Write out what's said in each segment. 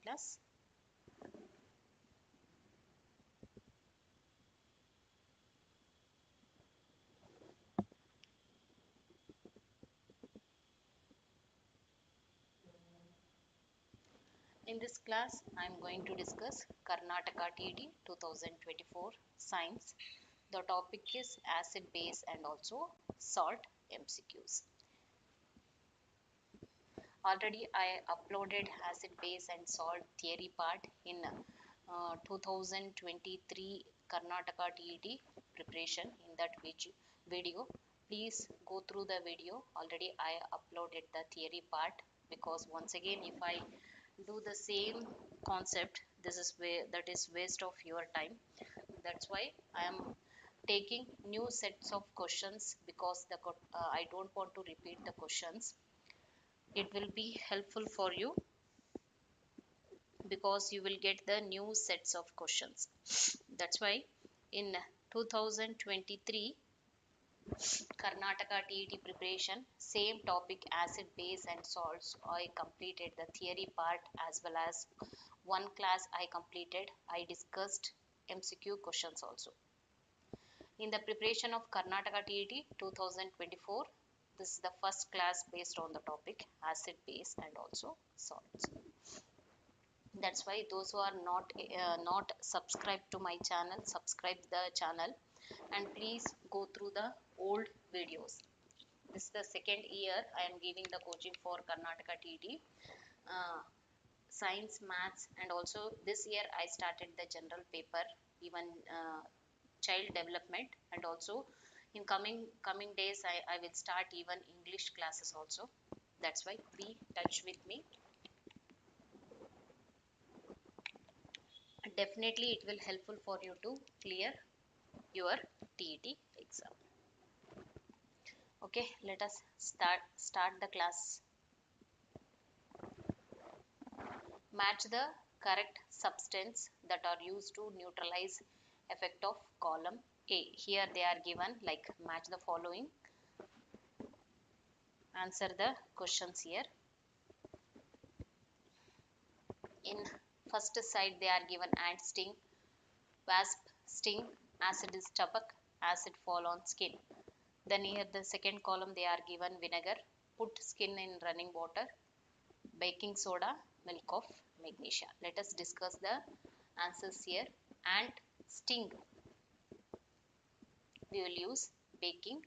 class. In this class, I am going to discuss Karnataka TET 2024 Science. The topic is acid, base and also salt MCQs. Already I uploaded acid, base and salt theory part in 2023 Karnataka TET preparation. In that video, please go through the video. Already I uploaded the theory part, because once again if I do the same concept, this is that is waste of your time. That's why I am taking new sets of questions, because I don't want to repeat the questions. It will be helpful for you, because you will get the new sets of questions. That's why in 2023 Karnataka TET preparation, same topic acid, base and salts, I completed the theory part, as well as one class I completed. I discussed MCQ questions also. In the preparation of Karnataka TET 2024, this is the first class based on the topic acid, base and also salts. That's why those who are not subscribed to my channel, subscribe the channel and please go through the old videos. This is the second year I am giving the coaching for Karnataka TET science, maths and also this year I started the general paper, even child development, and also in coming days I will start even English classes also. That's why be touch with me. Definitely it will helpful for you to clear your TET exam. Okay, let us start the class. Match the correct substance that are used to neutralize effect of column A. Here they are given like match the following. Answer the questions here. In first side they are given ant sting, wasp sting, acid is stomach, acid fall on skin. Then here the second column they are given vinegar, put skin in running water, baking soda, milk of magnesia. Let us discuss the answers here. Ant sting, we will use baking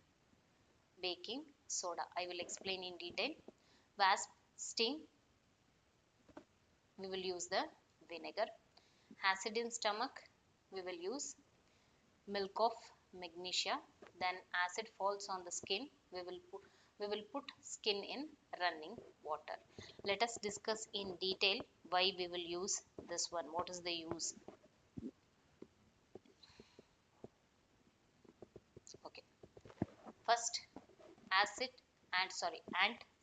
soda. I will explain in detail. Wasp sting, we will use the vinegar. Acid in stomach, we will use milk of magnesia. Then acid falls on the skin, we will put skin in running water. Let us discuss in detail why we will use this one. What is the use? Okay. First, ant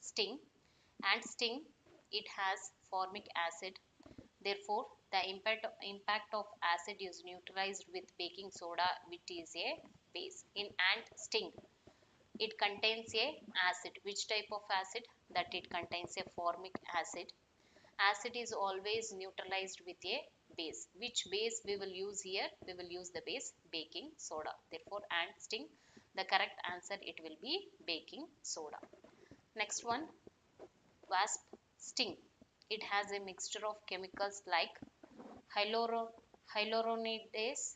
sting. Ant sting, it has formic acid. Therefore, the impact of acid is neutralized with baking soda, which is a base. In ant sting, it contains a acid. Which type of acid? That it contains a formic acid. Acid is always neutralized with a base. Which base we will use here? We will use the base baking soda. Therefore, ant sting, the correct answer it will be baking soda. Next one, wasp sting. It has a mixture of chemicals like hyaluronidase,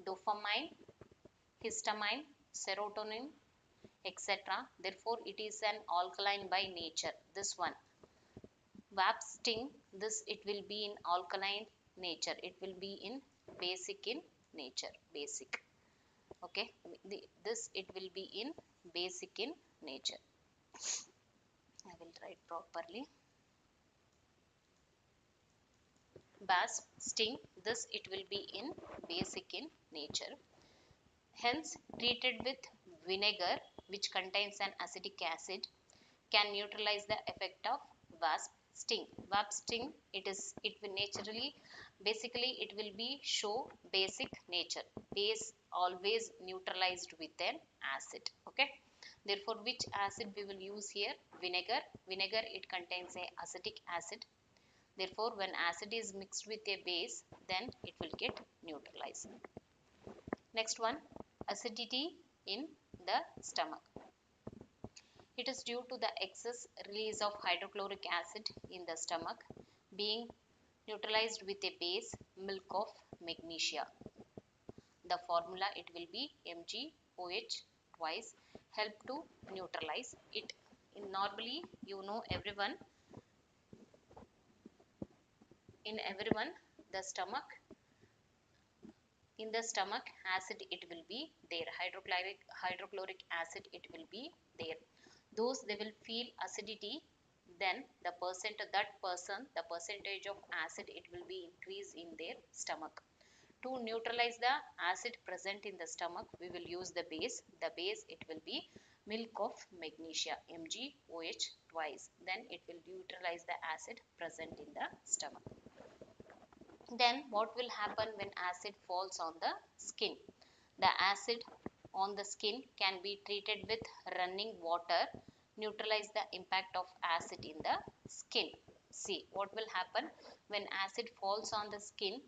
dopamine, histamine, serotonin, etc. Therefore, it is an alkaline by nature. This one, wasp sting, this it will be in alkaline nature. It will be in basic in nature. Basic. Okay, this it will be in basic in nature. I will write properly. Wasp sting, this it will be in basic in nature. Hence, treated with vinegar, which contains an acetic acid, can neutralize the effect of wasp sting. Wasp sting, it will naturally, basically it will be show basic nature. Base always neutralized with an acid. Okay. Therefore, which acid we will use here? Vinegar. Vinegar, it contains a acetic acid. Therefore, when acid is mixed with a base, then it will get neutralized. Next one, acidity in the stomach. It is due to the excess release of hydrochloric acid in the stomach being neutralized with a base, milk of magnesia. The formula, it will be MgOH twice, help to neutralize it. Normally, you know, everyone, the stomach, in the stomach acid it will be there, hydrochloric acid it will be there. Those they will feel acidity, then the percentage of acid it will be increased in their stomach. To neutralize the acid present in the stomach, we will use the base. The base it will be milk of magnesia, MgOH twice. Then it will neutralize the acid present in the stomach. Then what will happen when acid falls on the skin? The acid on the skin can be treated with running water, neutralize the impact of acid in the skin. See what will happen when acid falls on the skin.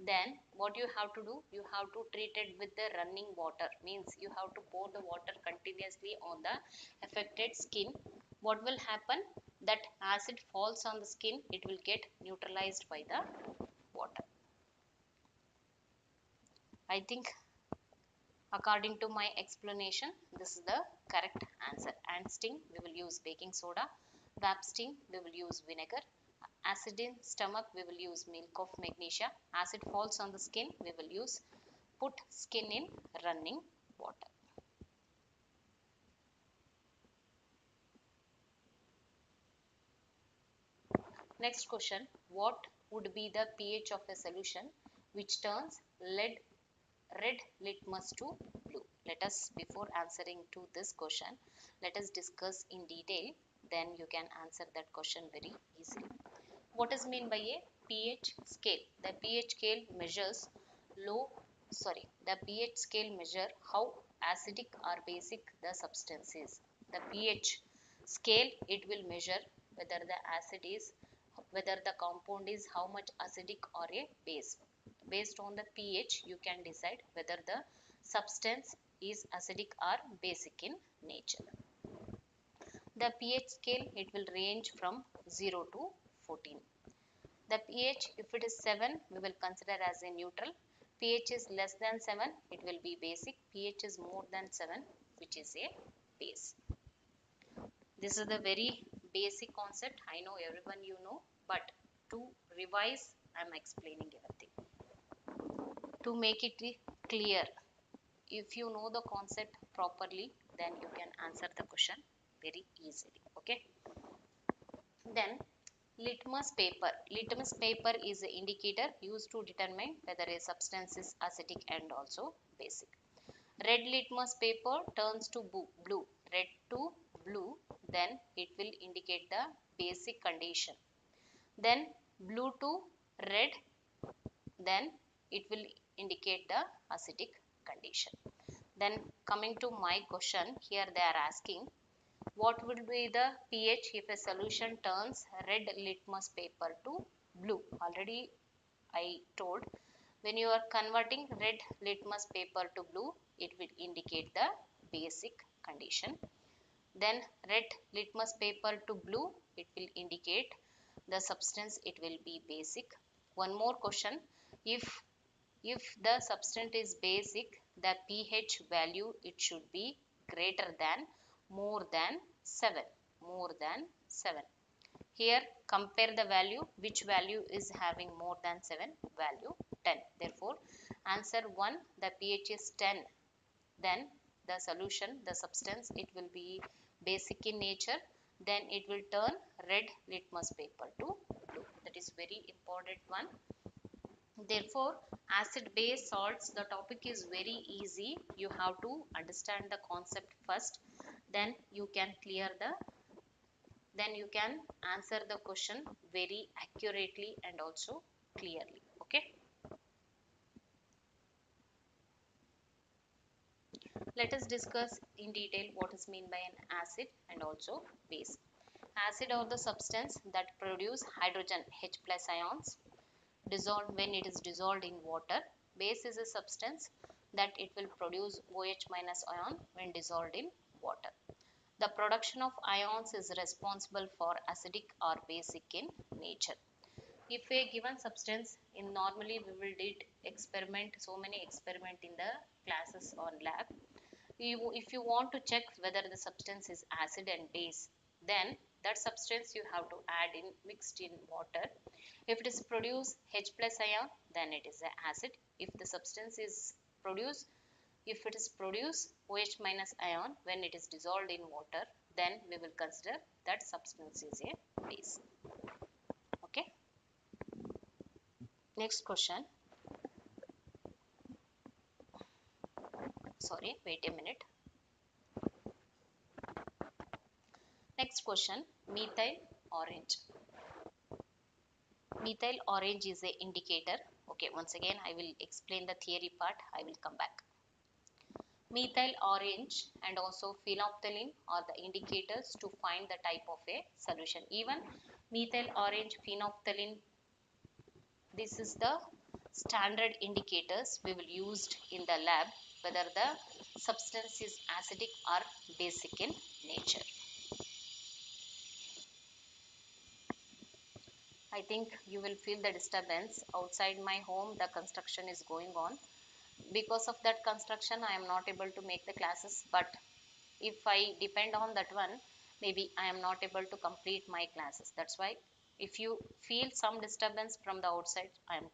Then what you have to do, you have to treat it with the running water, means you have to pour the water continuously on the affected skin. What will happen, that acid falls on the skin, it will get neutralized by the water. I think according to my explanation, this is the correct answer. And sting, we will use baking soda. Vap sting, we will use vinegar. Acid in stomach, we will use milk of magnesia. Acid falls on the skin, we will use put skin in running water. Next question, what would be the pH of a solution which turns red litmus to blue? Let us, before answering to this question, let us discuss in detail, then you can answer that question very easily. What is mean by a pH scale? The pH scale measures the pH scale measure how acidic or basic the substance is. The pH scale, it will measure whether the compound is how much acidic or a base. Based on the pH, you can decide whether the substance is acidic or basic in nature. The pH scale, it will range from 0 to 14. The pH, if it is 7, we will consider as a neutral. pH is less than 7, it will be basic. pH is more than 7, which is a base. This is the very basic concept. I know everyone you know, but to revise, I am explaining everything. To make it clear, if you know the concept properly, then you can answer the question very easily. Okay. Then litmus paper. Litmus paper is an indicator used to determine whether a substance is acidic and also basic. Red litmus paper turns to blue. Red to blue, then it will indicate the basic condition. Then blue to red, then it will indicate the acidic condition. Then coming to my question, here they are asking, what will be the pH if a solution turns red litmus paper to blue? Already I told, when you are converting red litmus paper to blue, it will indicate the basic condition. Then red litmus paper to blue, it will indicate the substance, it will be basic. One more question, if the substance is basic, the pH value, it should be greater than, more than 7. Here compare the value, which value is having more than 7? Value 10. Therefore answer 1, the pH is 10. Then the solution, the substance, it will be basic in nature. Then it will turn red litmus paper to blue. That is very important one. Therefore, acid base salts, the topic is very easy. You have to understand the concept first, then you can answer the question very accurately and also clearly. Okay. Let us discuss in detail what is meant by an acid and also base. Acid are the substance that produce hydrogen H plus ions dissolved when it is dissolved in water. Base is a substance that it will produce OH minus ion when dissolved in water. The production of ions is responsible for acidic or basic in nature. If a given substance, in normally we will did experiment, so many experiment in the classes or lab. If you want to check whether the substance is acid and base, then that substance you have to add in mixed in water. If it is produce H plus ion, then it is an acid. If the substance is produced, if it is produce OH minus ion when it is dissolved in water, then we will consider that substance is a base. Okay. Next question. Sorry, wait a minute. Next question, methyl orange. Methyl orange is a indicator. Okay, once again I will explain the theory part. I will come back. Methyl orange and also phenolphthalein are the indicators to find the type of a solution. Even methyl orange, phenolphthalein, this is the standard indicators we will use in the lab whether the substance is acidic or basic in nature. I think you will feel the disturbance outside my home. The construction is going on. Because of that construction, I am not able to make the classes, but if I depend on that one, maybe I am not able to complete my classes. That's why if you feel some disturbance from the outside, I am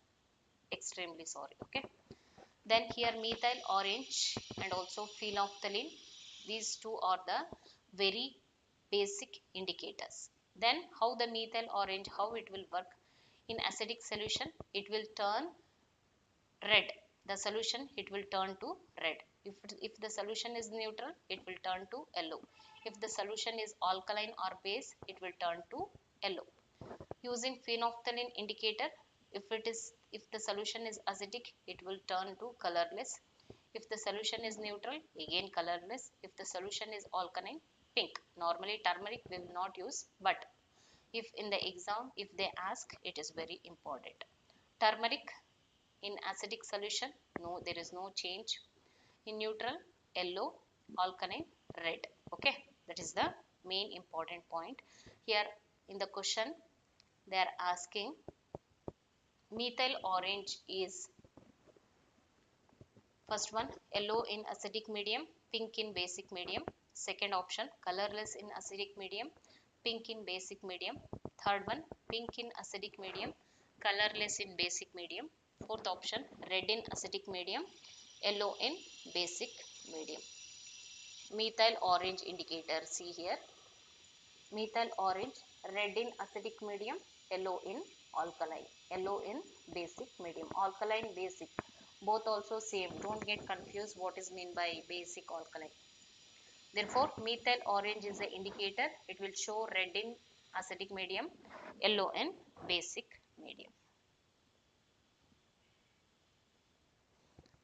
extremely sorry. Okay. Then here methyl orange and also phenolphthalein, these two are the very basic indicators. Then how the methyl orange, how it will work in acidic solution, it will turn red. The solution, it will turn to red. If the solution is neutral, it will turn to yellow. If the solution is alkaline or base, it will turn to yellow. Using phenolphthalein indicator, if the solution is acidic, it will turn to colorless. If the solution is neutral, again colorless. If the solution is alkaline, pink. Normally turmeric we will not use, but if in the exam if they ask, it is very important. Turmeric in acidic solution, no, there is no change. In neutral, yellow, alkaline, red. Okay, that is the main important point. Here in the question, they are asking methyl orange is first one yellow in acidic medium, pink in basic medium. Second option colorless in acidic medium, pink in basic medium. Third one pink in acidic medium, colorless in basic medium. Fourth option red in acidic medium, yellow in basic medium. Methyl orange indicator, see here. Methyl orange, red in acidic medium, yellow in alkaline, yellow in basic medium. Alkaline, basic, both also same. Don't get confused what is mean by basic, alkaline. Therefore, methyl orange is the indicator. It will show red in acidic medium, yellow in basic medium.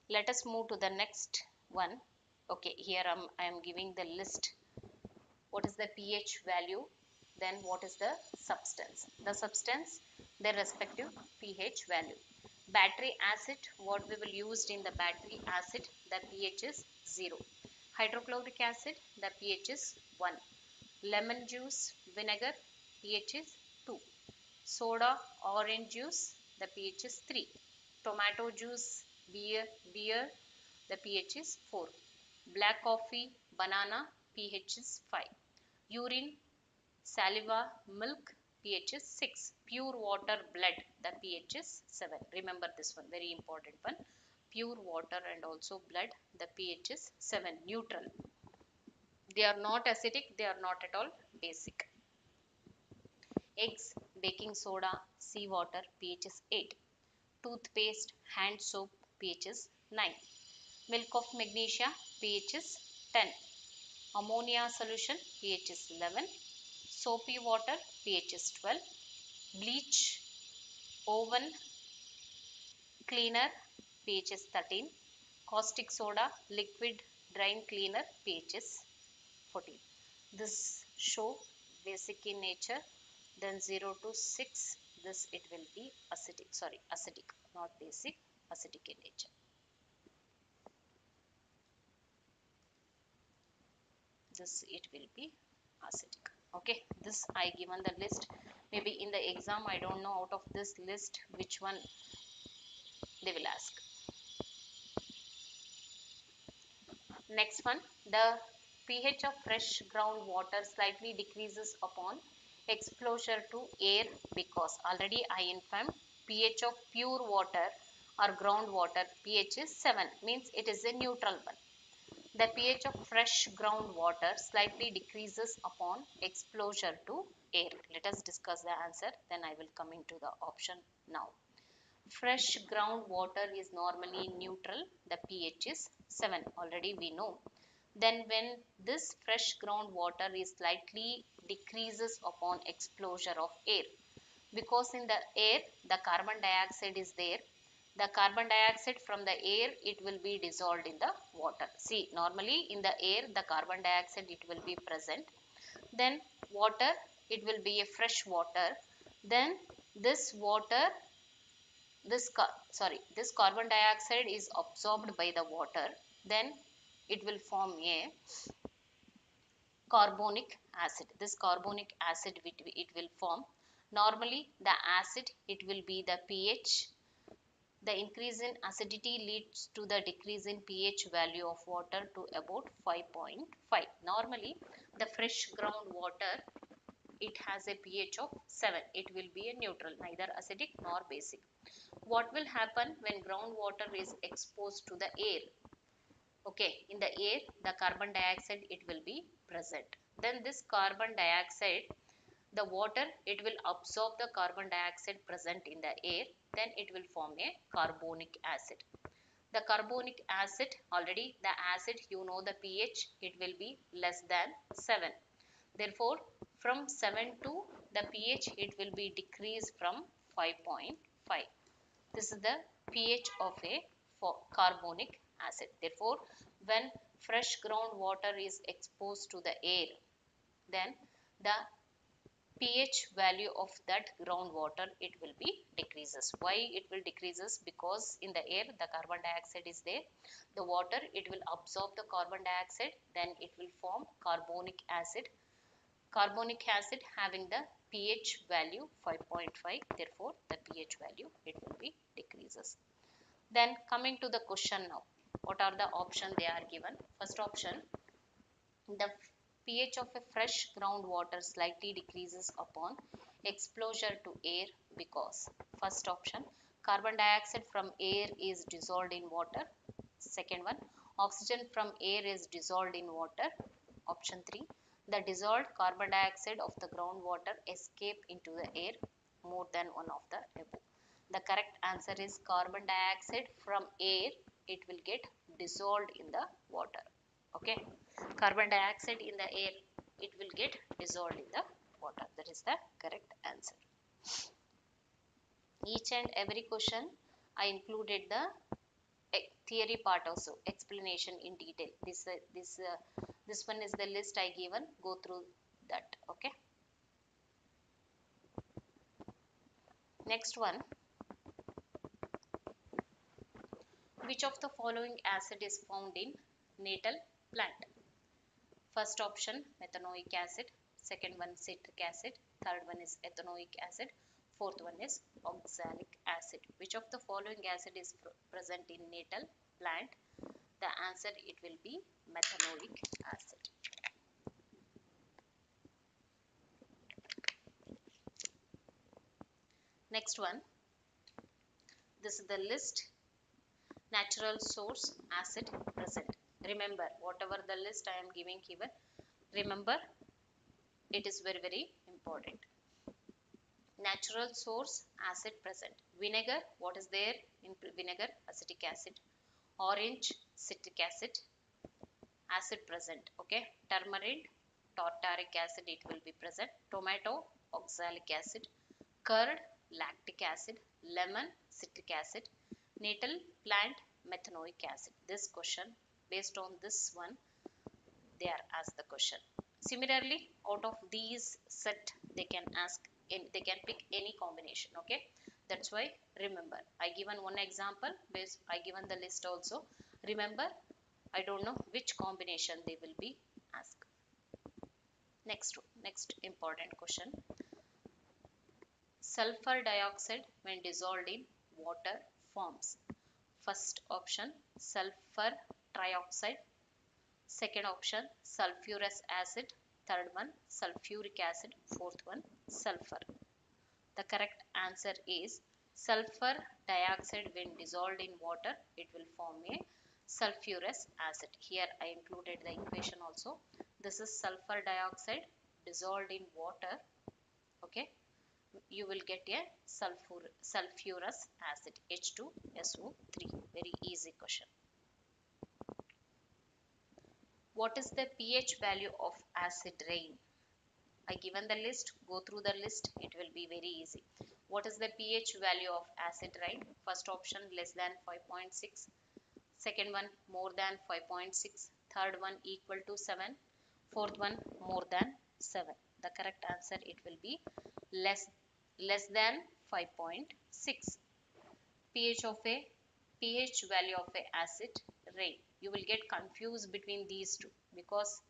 Let us move to the next one. Okay, here I am giving the list. What is the pH value? Then what is the substance? The substance, their respective pH value. Battery acid, what we will use in the battery acid, the pH is 0. Hydrochloric acid, the pH is 1. Lemon juice, vinegar, pH is 2. Soda, orange juice, the pH is 3. Tomato juice, beer, the pH is 4. Black coffee, banana, pH is 5. Urine, saliva, milk, pH is 6. Pure water, blood, the pH is 7. Remember this one, very important one. Pure water and also blood, the pH is 7. Neutral. They are not acidic, they are not at all basic. Eggs, baking soda, seawater, pH is 8. Toothpaste, hand soap, pH is 9. Milk of magnesia, pH is 10. Ammonia solution, pH is 11. Soapy water, pH is 12. Bleach, oven cleaner, pH is 13. Caustic soda, liquid drain cleaner, pH is 14. This show basic in nature, then 0 to 6, this it will be acidic, not basic, acidic in nature. This it will be acidic. Okay, this I given the list. Maybe in the exam I don't know out of this list which one they will ask. Next one, the pH of fresh groundwater slightly decreases upon exposure to air because already I informed pH of pure water or groundwater pH is 7, means it is a neutral one. The pH of fresh groundwater slightly decreases upon exposure to air. Let us discuss the answer, then I will come into the option now. Fresh groundwater is normally neutral, the pH is 7, already we know. Then when this fresh groundwater is slightly decreases upon exposure of air, because in the air the carbon dioxide is there, the carbon dioxide from the air it will be dissolved in the water. See, normally in the air the carbon dioxide it will be present, then water it will be a fresh water, then this water this carbon dioxide is absorbed by the water, then it will form a carbonic acid. This carbonic acid it will form. Normally the acid it will be the pH. The increase in acidity leads to the decrease in pH value of water to about 5.5. Normally the fresh groundwater it has a pH of 7. It will be a neutral, neither acidic nor basic. What will happen when groundwater is exposed to the air? Okay, in the air the carbon dioxide it will be present. Then this carbon dioxide, the water it will absorb the carbon dioxide present in the air, then it will form a carbonic acid. The carbonic acid, already the acid you know the pH it will be less than 7. Therefore from 7 to the pH it will be decreased from 5.5. This is the pH of a carbonic acid. Therefore, when fresh groundwater is exposed to the air, then the pH value of that groundwater it will be decreases. Why it will decreases? Because in the air the carbon dioxide is there. The water it will absorb the carbon dioxide, then it will form carbonic acid. Carbonic acid having the pH value 5.5, therefore the pH value it will be decreases. Then coming to the question now, what are the options they are given? First option, the pH of a fresh groundwater slightly decreases upon exposure to air because, first option, carbon dioxide from air is dissolved in water. Second one, oxygen from air is dissolved in water. Option 3, the dissolved carbon dioxide of the groundwater escape into the air. More than one of the above. The correct answer is carbon dioxide from air it will get dissolved in the water. Okay, carbon dioxide in the air it will get dissolved in the water. That is the correct answer. Each and every question I included the theory part also, explanation in detail. This one is the list I given, go through that. Okay, next one, which of the following acid is found in natal plant? First option, methanoic acid. Second one, citric acid. Third one is ethanoic acid. Fourth one is oxalic acid. Which of the following acid is present in natal plant? The answer it will be methanoic acid. Next one, this is the list natural source acid present. Remember, whatever the list I am giving here, remember it is very, very important. Natural source acid present. Vinegar, what is there in vinegar? Acetic acid. Orange, citric acid. Acid present. Okay. Turmeric, tartaric acid it will be present. Tomato, oxalic acid. Curd, lactic acid. Lemon, citric acid. Natal plant, methanoic acid. This question, based on this one, they are asked the question. Similarly, out of these set they can they can pick any combination. Okay, that's why remember I given one example based I given the list also. Remember, I don't know which combination they will be asked. Next important question. Sulfur dioxide when dissolved in water forms. First option sulfur trioxide, second option sulfurous acid, third one sulfuric acid, fourth one sulfur. The correct answer is sulfur dioxide when dissolved in water, it will form a sulfurous acid. Here I included the equation also. This is sulfur dioxide dissolved in water. Okay, you will get a sulfurous acid, H2SO3. Very easy question. What is the pH value of acid rain? I given the list, go through the list, it will be very easy. What is the pH value of acid rain? First option less than 5.6, second one more than 5.6, third one equal to 7, fourth one more than 7. The correct answer it will be less than 5.6. pH value of a acid rain. You will get confused between these two because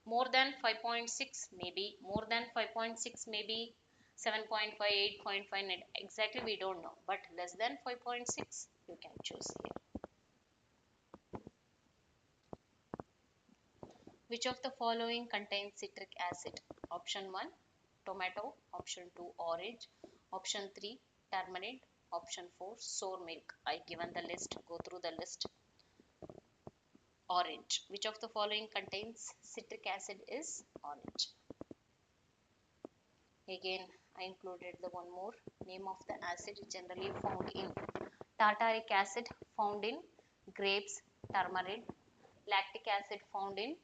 more than 5.6 maybe, more than 5.6 maybe 7.5, 8.5, exactly we don't know, but less than 5.6 you can choose here. Which of the following contains citric acid? Option 1 tomato, option 2 orange, option 3 tamarind, option 4 sour milk. I given the list, go through the list. Orange. Which of the following contains citric acid is orange. Again I included the one more. Name of the acid generally found in tartaric acid found in grapes, tamarind, lactic acid found in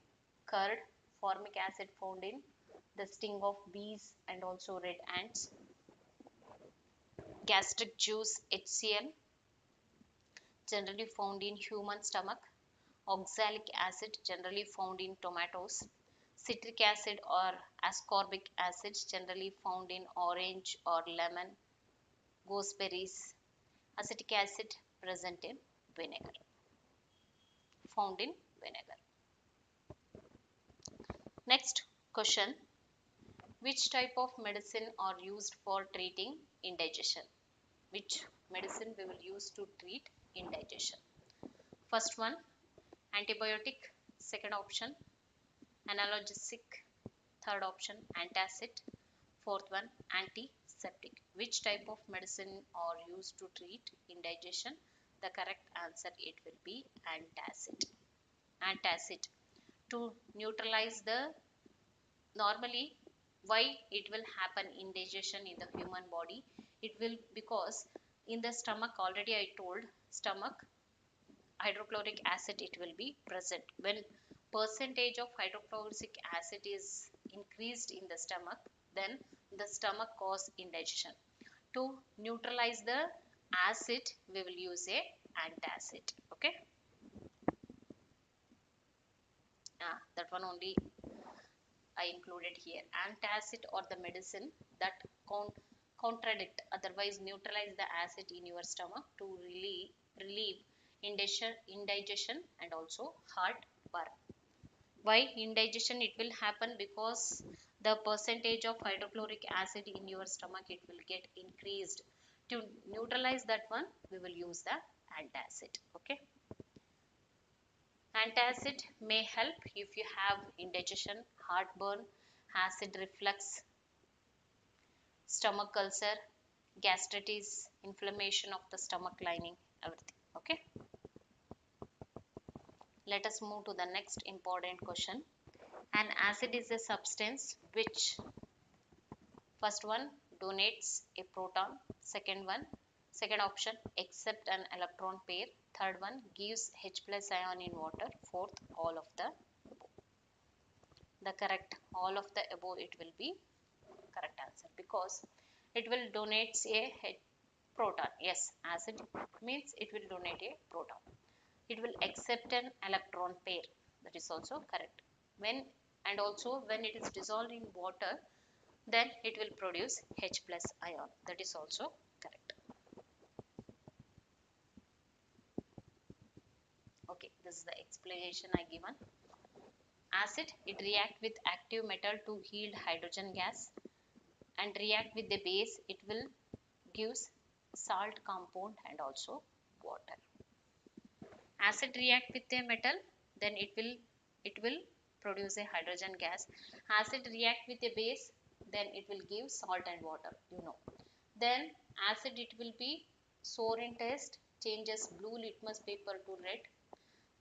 curd, formic acid found in the sting of bees and also red ants, gastric juice HCl generally found in human stomach, oxalic acid generally found in tomatoes, citric acid or ascorbic acid generally found in orange or lemon, gooseberries, acetic acid present in vinegar, found in vinegar. Next question, which type of medicine are used for treating indigestion? Which medicine we will use to treat indigestion? First one antibiotic, second option analgesic, third option antacid, fourth one antiseptic. Which type of medicine are used to treat indigestion? The correct answer it will be antacid. Antacid to neutralize the, normally why it will happen indigestion in the human body? It will because in the stomach, already I told, stomach hydrochloric acid it will be present. When percentage of hydrochloric acid is increased in the stomach, then the stomach cause indigestion. To neutralize the acid we will use a antacid. Okay, that one only I included here. Antacid or the medicine that contradict, otherwise neutralize the acid in your stomach to relieve indigestion and also heartburn. Why indigestion it will happen? Because the percentage of hydrochloric acid in your stomach it will get increased. To neutralize that one we will use the antacid. Okay, antacid may help if you have indigestion, heartburn, acid reflux, stomach ulcer, gastritis, inflammation of the stomach lining, everything. Okay, let us move to the next important question. An acid is a substance which, first one donates a proton, second option accept an electron pair, third one gives H plus ion in water, fourth all of the above. The correct all of the above it will be correct answer because it will donate a proton. Yes, acid means it will donate a proton. It will accept an electron pair, that is also correct. When and also when it is dissolved in water, then it will produce H plus ion. That is also correct. Okay, this is the explanation I given. Acid, it react with active metal to yield hydrogen gas, and react with the base, it will gives salt compound and also water. Acid react with a metal, then it will produce a hydrogen gas. Acid react with a base, then it will give salt and water, you know. Then acid, it will be sour in taste, changes blue litmus paper to red.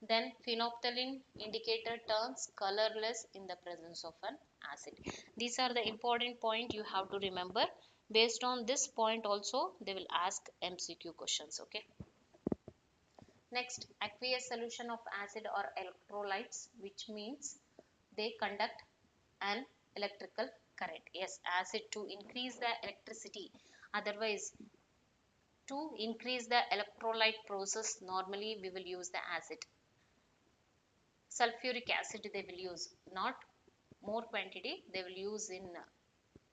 Then phenolphthalein indicator turns colorless in the presence of an acid. These are the important point you have to remember. Based on this point also they will ask MCQ questions. Okay. Next, aqueous solution of acid or electrolytes, which means they conduct an electrical current. Yes, acid to increase the electricity. Otherwise, to increase the electrolyte process, normally we will use the acid. Sulfuric acid they will use, not more quantity, they will use in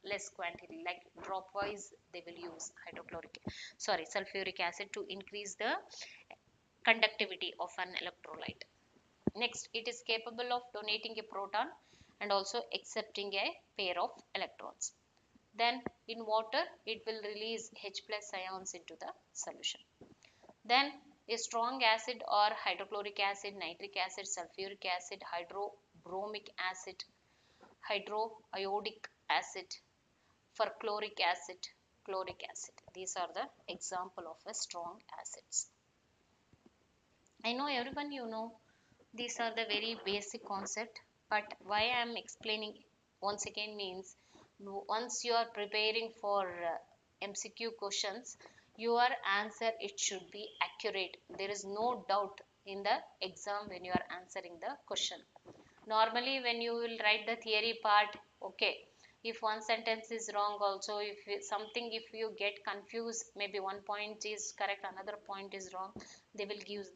less quantity, like drop wise they will use sulfuric acid to increase the conductivity of an electrolyte. Next, it is capable of donating a proton and also accepting a pair of electrons. Then in water it will release H plus ions into the solution. Then a strong acid or hydrochloric acid, nitric acid, sulfuric acid, hydrobromic acid, hydroiodic acid, perchloric acid, chloric acid. These are the example of a strong acids. I know everyone you know these are the very basic concept, but why I am explaining once again means once you are preparing for MCQ questions, your answer it should be accurate. There is no doubt in the exam when you are answering the question. Normally when you will write the theory part, okay, if one sentence is wrong also, if you get confused, maybe one point is correct, another point is wrong, they will give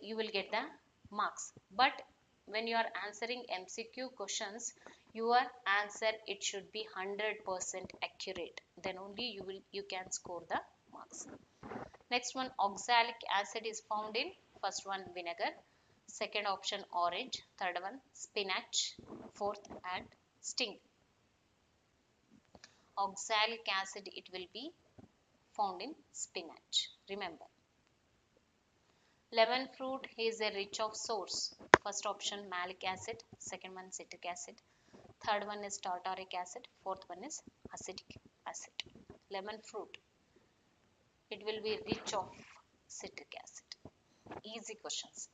you will get the marks. But when you are answering MCQ questions, your answer it should be 100% accurate, then only you can score the marks. Next one, oxalic acid is found in first one vinegar, second option orange, third one spinach, fourth and sting. Oxalic acid it will be found in spinach, remember. Lemon fruit is a rich of source. First option malic acid, second one citric acid, third one is tartaric acid, fourth one is acetic acid. Lemon fruit, it will be rich of citric acid. Easy questions.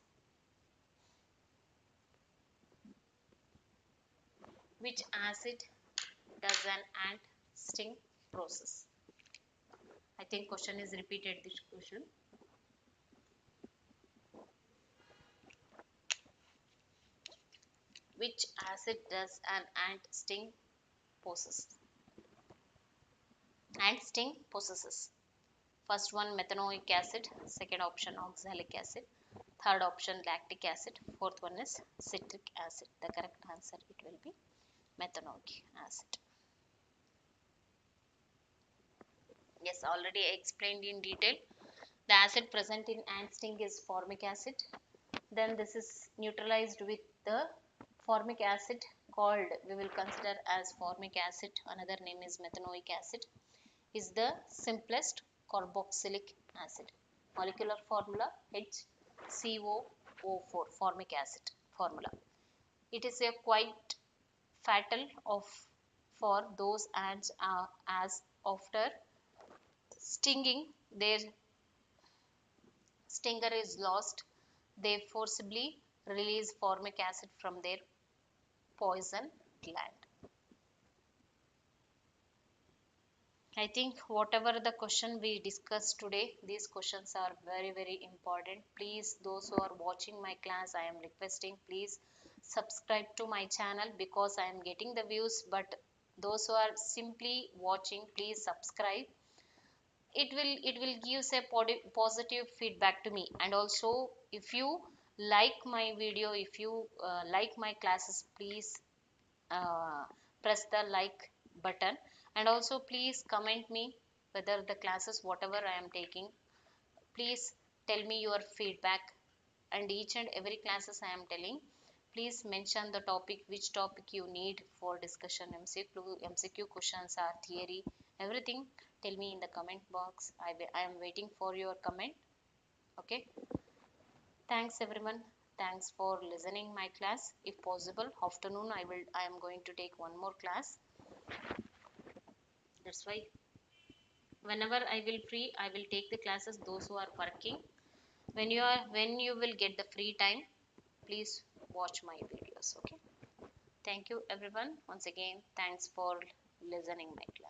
Which acid does an ant sting process? I think question is repeated this question. Which acid does an ant sting process? Ant sting possesses. First one methanoic acid, second option oxalic acid, third option lactic acid, fourth one is citric acid. The correct answer it will be methanoic acid. Yes, already I explained in detail. The acid present in ant sting is formic acid. Then this is neutralized with the formic acid called, we will consider as formic acid, another name is methanoic acid, is the simplest carboxylic acid. Molecular formula HCOO4, formic acid formula. It is a quite fatal for those ants as after stinging their stinger is lost, they forcibly release formic acid from their poison gland. I think whatever the question we discussed today, these questions are very important. Please, those who are watching my class, I am requesting please subscribe to my channel because I am getting the views, but those who are simply watching, please subscribe. It will give a positive feedback to me. And also if you like my video, if you like my classes, please uh, press the like button, and also please comment me whether the classes whatever I am taking, please tell me your feedback. And each and every classes I am telling, please mention the topic, which topic you need for discussion, MCQ questions or theory, everything tell me in the comment box. I am waiting for your comment. Okay, thanks everyone, thanks for listening my class. If possible afternoon I am going to take one more class. That's why whenever I will free I will take the classes. Those who are working, when you will get the free time, please watch my videos. Okay, thank you everyone. Once again, thanks for listening my class.